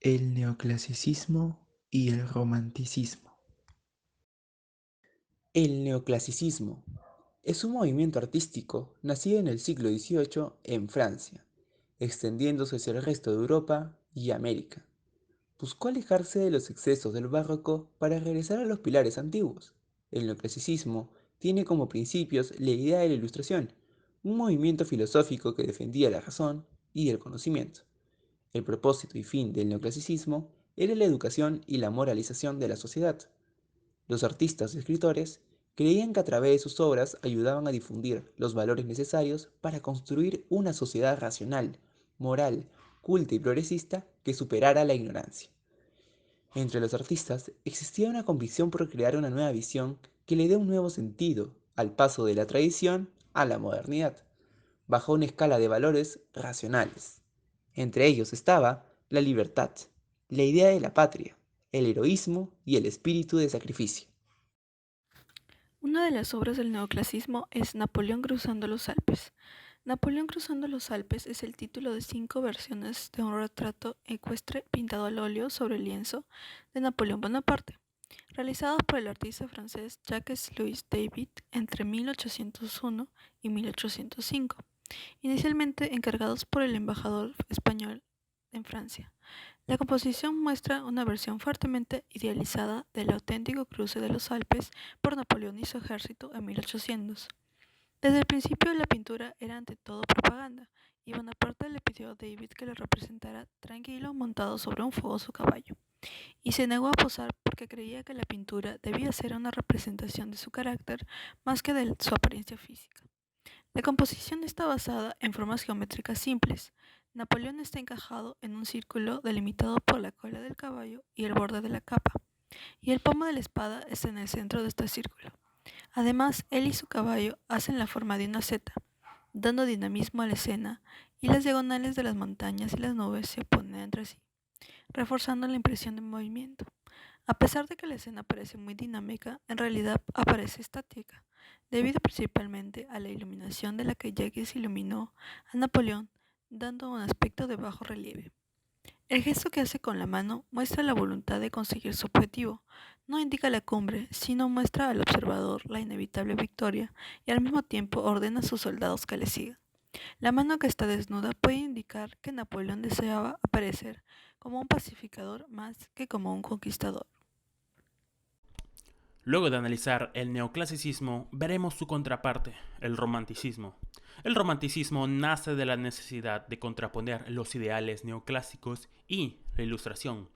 El neoclasicismo y el romanticismo. El neoclasicismo es un movimiento artístico nacido en el siglo XVIII en Francia, extendiéndose hacia el resto de Europa y América. Buscó alejarse de los excesos del barroco para regresar a los pilares antiguos. El neoclasicismo tiene como principios la idea de la Ilustración, un movimiento filosófico que defendía la razón y el conocimiento. El propósito y fin del neoclasicismo era la educación y la moralización de la sociedad. Los artistas y escritores creían que a través de sus obras ayudaban a difundir los valores necesarios para construir una sociedad racional, moral, culta y progresista que superara la ignorancia. Entre los artistas existía una convicción por crear una nueva visión que le dé un nuevo sentido al paso de la tradición a la modernidad, bajo una escala de valores racionales. Entre ellos estaba la libertad, la idea de la patria, el heroísmo y el espíritu de sacrificio. Una de las obras del neoclasismo es Napoleón cruzando los Alpes. Napoleón cruzando los Alpes es el título de 5 versiones de un retrato ecuestre pintado al óleo sobre lienzo de Napoleón Bonaparte, realizados por el artista francés Jacques-Louis David entre 1801 y 1805, inicialmente encargados por el embajador español en Francia. La composición muestra una versión fuertemente idealizada del auténtico cruce de los Alpes por Napoleón y su ejército en 1800. Desde el principio la pintura era ante todo propaganda, y Bonaparte le pidió a David que lo representara tranquilo montado sobre un fogoso caballo, y se negó a posar porque creía que la pintura debía ser una representación de su carácter más que de su apariencia física. La composición está basada en formas geométricas simples. Napoleón está encajado en un círculo delimitado por la cola del caballo y el borde de la capa, y el pomo de la espada está en el centro de este círculo. Además, él y su caballo hacen la forma de una Z, dando dinamismo a la escena, y las diagonales de las montañas y las nubes se oponen entre sí, reforzando la impresión de movimiento. A pesar de que la escena parece muy dinámica, en realidad aparece estática, debido principalmente a la iluminación de la que Jacques iluminó a Napoleón, dando un aspecto de bajo relieve. El gesto que hace con la mano muestra la voluntad de conseguir su objetivo, no indica la cumbre, sino muestra al observador la inevitable victoria y al mismo tiempo ordena a sus soldados que le sigan. La mano que está desnuda puede indicar que Napoleón deseaba aparecer como un pacificador más que como un conquistador. Luego de analizar el neoclasicismo, veremos su contraparte, el romanticismo. El romanticismo nace de la necesidad de contraponer los ideales neoclásicos y la ilustración.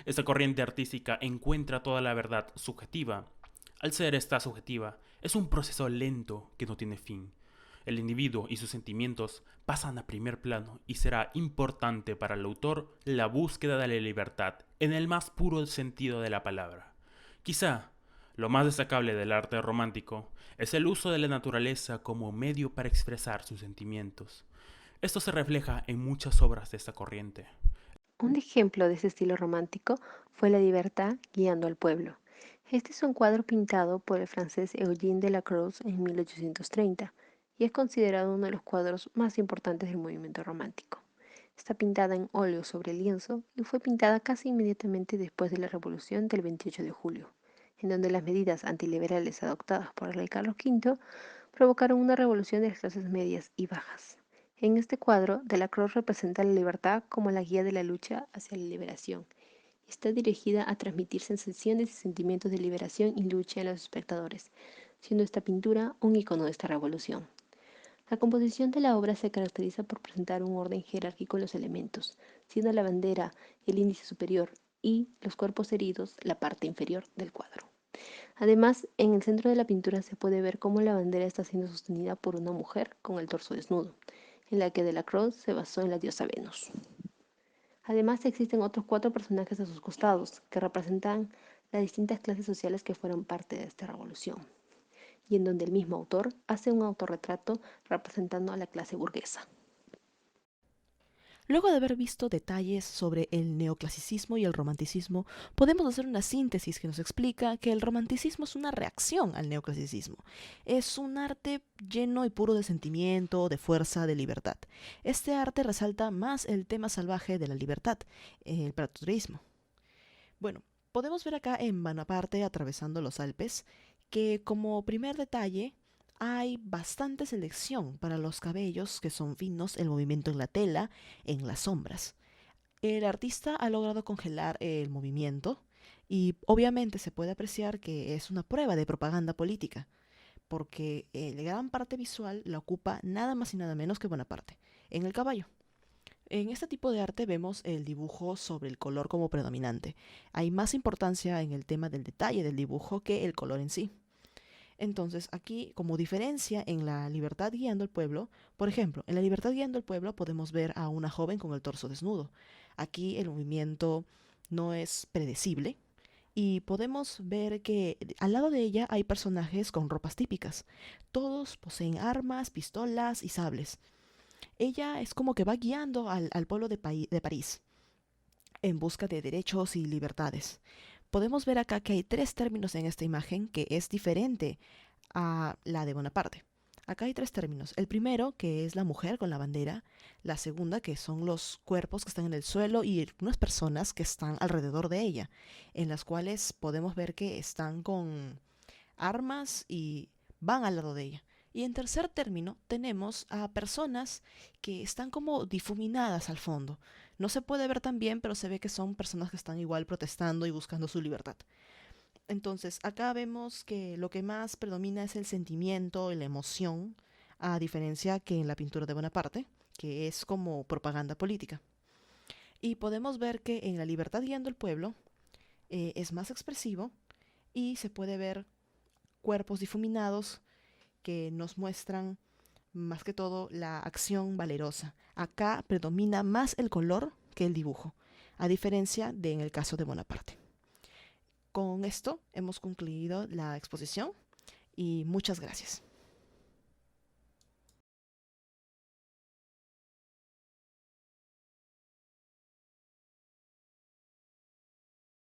Esta corriente artística encuentra toda la verdad subjetiva. Al ser esta subjetiva, es un proceso lento que no tiene fin. El individuo y sus sentimientos pasan a primer plano y será importante para el autor la búsqueda de la libertad en el más puro sentido de la palabra. Quizá lo más destacable del arte romántico es el uso de la naturaleza como medio para expresar sus sentimientos. Esto se refleja en muchas obras de esta corriente. Un ejemplo de ese estilo romántico fue La libertad guiando al pueblo. Este es un cuadro pintado por el francés Eugène Delacroix en 1830 y es considerado uno de los cuadros más importantes del movimiento romántico. Está pintada en óleo sobre lienzo y fue pintada casi inmediatamente después de la Revolución del 28 de julio, en donde las medidas antiliberales adoptadas por el rey Carlos V provocaron una revolución de las clases medias y bajas. En este cuadro, Delacroix representa la libertad como la guía de la lucha hacia la liberación. Está dirigida a transmitir sensaciones y sentimientos de liberación y lucha en los espectadores, siendo esta pintura un icono de esta revolución. La composición de la obra se caracteriza por presentar un orden jerárquico en los elementos, siendo la bandera el índice superior y los cuerpos heridos la parte inferior del cuadro. Además, en el centro de la pintura se puede ver cómo la bandera está siendo sostenida por una mujer con el torso desnudo, en la que Delacroix se basó en la diosa Venus. Además, existen otros 4 personajes a sus costados, que representan las distintas clases sociales que fueron parte de esta revolución, y en donde el mismo autor hace un autorretrato representando a la clase burguesa. Luego de haber visto detalles sobre el neoclasicismo y el romanticismo, podemos hacer una síntesis que nos explica que el romanticismo es una reacción al neoclasicismo. Es un arte lleno y puro de sentimiento, de fuerza, de libertad. Este arte resalta más el tema salvaje de la libertad, el patriotismo. Bueno, podemos ver acá en Bonaparte atravesando los Alpes que como primer detalle hay bastante selección para los cabellos que son finos, el movimiento en la tela, en las sombras. El artista ha logrado congelar el movimiento y obviamente se puede apreciar que es una prueba de propaganda política, porque la gran parte visual la ocupa nada más y nada menos que Bonaparte, en el caballo. En este tipo de arte vemos el dibujo sobre el color como predominante. Hay más importancia en el tema del detalle del dibujo que el color en sí. Entonces, aquí, como diferencia en La Libertad guiando al pueblo, por ejemplo, en La Libertad guiando al pueblo podemos ver a una joven con el torso desnudo. Aquí el movimiento no es predecible y podemos ver que al lado de ella hay personajes con ropas típicas. Todos poseen armas, pistolas y sables. Ella es como que va guiando al pueblo de París en busca de derechos y libertades. Podemos ver acá que hay tres términos en esta imagen que es diferente a la de Bonaparte. Acá hay tres términos. El primero, que es la mujer con la bandera. La segunda, que son los cuerpos que están en el suelo y algunas personas que están alrededor de ella, en las cuales podemos ver que están con armas y van al lado de ella. Y en tercer término tenemos a personas que están como difuminadas al fondo. No se puede ver tan bien, pero se ve que son personas que están igual protestando y buscando su libertad. Entonces, acá vemos que lo que más predomina es el sentimiento y la emoción, a diferencia que en la pintura de Bonaparte, que es como propaganda política. Y podemos ver que en La Libertad guiando al pueblo es más expresivo y se puede ver cuerpos difuminados que nos muestran más que todo la acción valerosa. Acá predomina más el color que el dibujo, a diferencia de en el caso de Bonaparte. Con esto hemos concluido la exposición y muchas gracias.